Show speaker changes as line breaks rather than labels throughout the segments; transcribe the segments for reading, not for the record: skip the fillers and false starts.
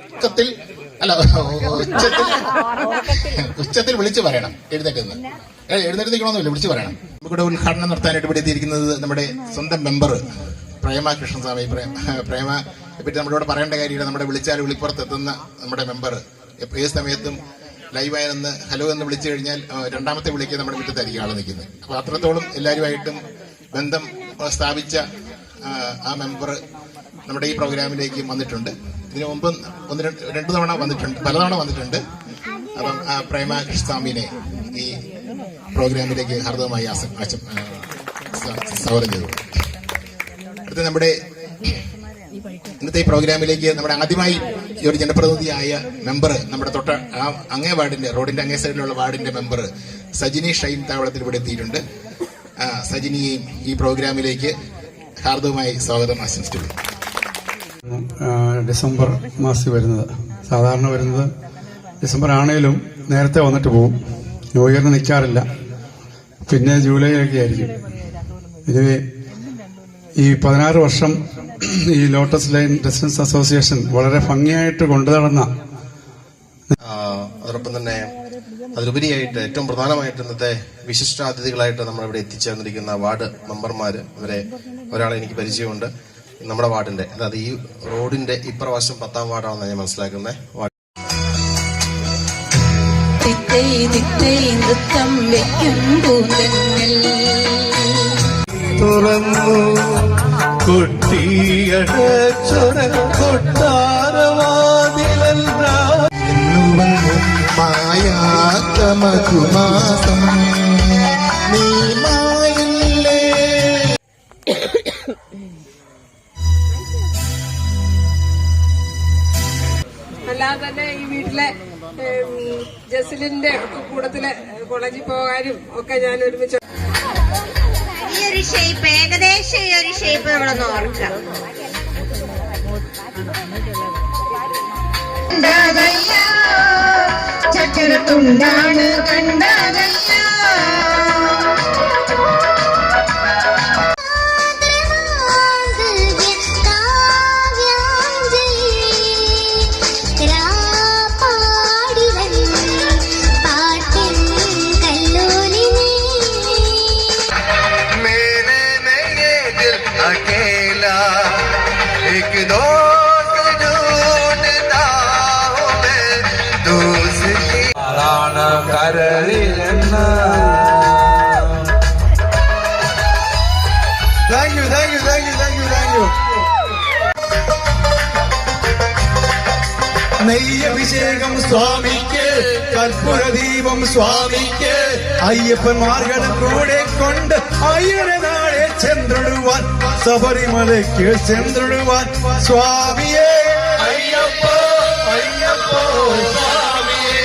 ഉച്ചത്തിൽ അല്ല ഉച്ചത്തിൽ വിളിച്ചു പറയണം. എഴുന്നേറ്റ് വിളിച്ചു പറയണം. നമുക്കിവിടെ ഉദ്ഘാടനം നടത്താനായിട്ട് ഇവിടെ എത്തിയിരിക്കുന്നത് നമ്മുടെ സ്വന്തം മെമ്പർ പ്രേമ കൃഷ്ണസ്വാമി. പ്രേമയെ പറ്റി നമ്മളിവിടെ പറയേണ്ട കാര്യമില്ല. നമ്മുടെ വിളിച്ചാൽ വിളിപ്പുറത്തെത്തുന്ന നമ്മുടെ മെമ്പർ ഏത് സമയത്തും ലൈവായി നിന്ന് ഹലോ എന്ന് വിളിച്ചു കഴിഞ്ഞാൽ രണ്ടാമത്തെ വിളിക്ക് നമ്മുടെ വീട്ടിലായിരിക്കും ആള് നിൽക്കുന്നത്. അപ്പൊ അത്രത്തോളം എല്ലാവരുമായിട്ടും ബന്ധം സ്ഥാപിച്ച ആ മെമ്പർ നമ്മുടെ ഈ പ്രോഗ്രാമിലേക്ക് വന്നിട്ടുണ്ട്. ഇതിനു മുമ്പ് രണ്ടു തവണ വന്നിട്ടുണ്ട്, പലതവണ വന്നിട്ടുണ്ട്. അപ്പം പ്രേമ കൃഷ്ണസ്വാമിനെ ഈ പ്രോഗ്രാമിലേക്ക് ഹാർദവമായി സ്വാഗതം ചെയ്തു. അടുത്ത നമ്മുടെ ഇന്നത്തെ ഈ പ്രോഗ്രാമിലേക്ക് നമ്മുടെ ആദ്യമായി ഈ ഒരു ജനപ്രതിനിധിയായ മെമ്പർ നമ്മുടെ അങ്ങേ വാർഡിന്റെ റോഡിന്റെ അങ്ങേ സൈഡിലുള്ള വാർഡിന്റെ മെമ്പർ സജിനി ഷൈൻ താവളത്തിൽ ഇവിടെ എത്തിയിട്ടുണ്ട്. സജിനിയെയും ഈ പ്രോഗ്രാമിലേക്ക് ഹാർദവമായി സ്വാഗതം ആശംസിക്കുന്നു.
ഡിസംബർ മാസത്തിൽ വരുന്നത്, സാധാരണ വരുന്നത് ഡിസംബർ ആണെങ്കിലും നേരത്തെ വന്നിട്ട് പോകും. ന്യൂ ഇയറിന് നിൽക്കാറില്ല, പിന്നെ ജൂലൈയിലൊക്കെ ആയിരിക്കും. ഇതിന് ഈ 16 വർഷം ഈ ലോട്ടസ് ലൈൻ റെസിഡൻസ് അസോസിയേഷൻ വളരെ ഭംഗിയായിട്ട് കൊണ്ടുനടന്ന,
അതോടൊപ്പം തന്നെ അതിലുപരിയായിട്ട് ഏറ്റവും പ്രധാനമായിട്ട് ഇന്നത്തെ വിശിഷ്ടാതിഥികളായിട്ട് നമ്മളിവിടെ എത്തിച്ചേർന്നിരിക്കുന്ന വാർഡ് മെമ്പർമാര്, ഇവരെ ഒരാളെ എനിക്ക് പരിചയമുണ്ട്. നമ്മുടെ വാർഡിന്റെ, അതായത് ഈ റോഡിന്റെ ഇപ്രവാശം 10ാം വാർഡാണെന്ന് ഞാൻ മനസ്സിലാക്കുന്നത്.
തുറന്നു
മായാത്തമകുമാസം നീ മായില്ലേ.
അല്ലാതെ തന്നെ ഈ വീട്ടിലെ ജസലിന്റെ കൂടത്തിലെ കോളേജിൽ പോകാനും ഒക്കെ ഞാൻ ഒരുമിച്ച്
ഈ ഒരു ഷേപ്പ്, ഏകദേശം ഈ ഒരു ഷേപ്പ് നമ്മളൊന്ന് ഓർക്കാം. ചക്കരത്തുണ്ടാണ് കണ്ടതയ്യ.
നെയ്യഭിഷേകം സ്വാമിക്ക്, കർപ്പൂരദീപം സ്വാമിക്ക്, അയ്യപ്പന്മാർകളും കൂടെ കൊണ്ട് അയ്യരെ നാളെ ചെന്നിടുവാൻ, ശബരിമലയ്ക്ക് ചെന്നിടുവാൻ സ്വാമിയെ അയ്യപ്പോ അയ്യപ്പോ സ്വാമിയെ.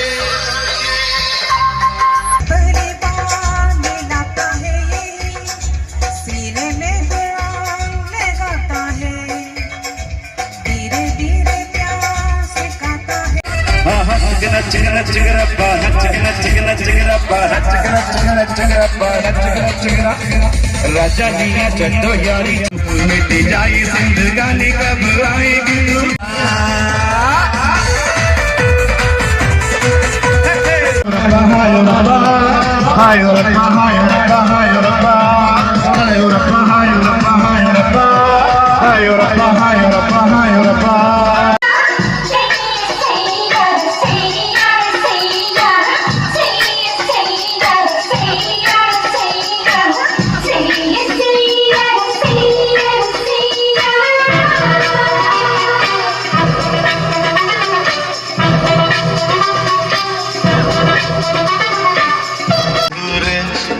रजनिया चलो यारी मिट जाए जिंदगानी कब आएगी.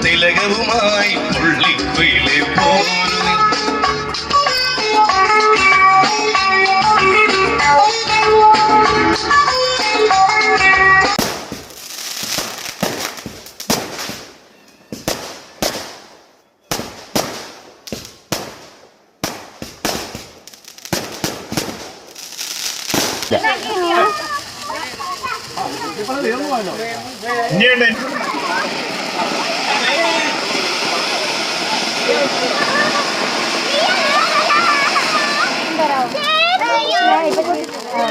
തിലകവുമായി പുള്ളിക്കുയിലെ പോരും.
Iya.
ആ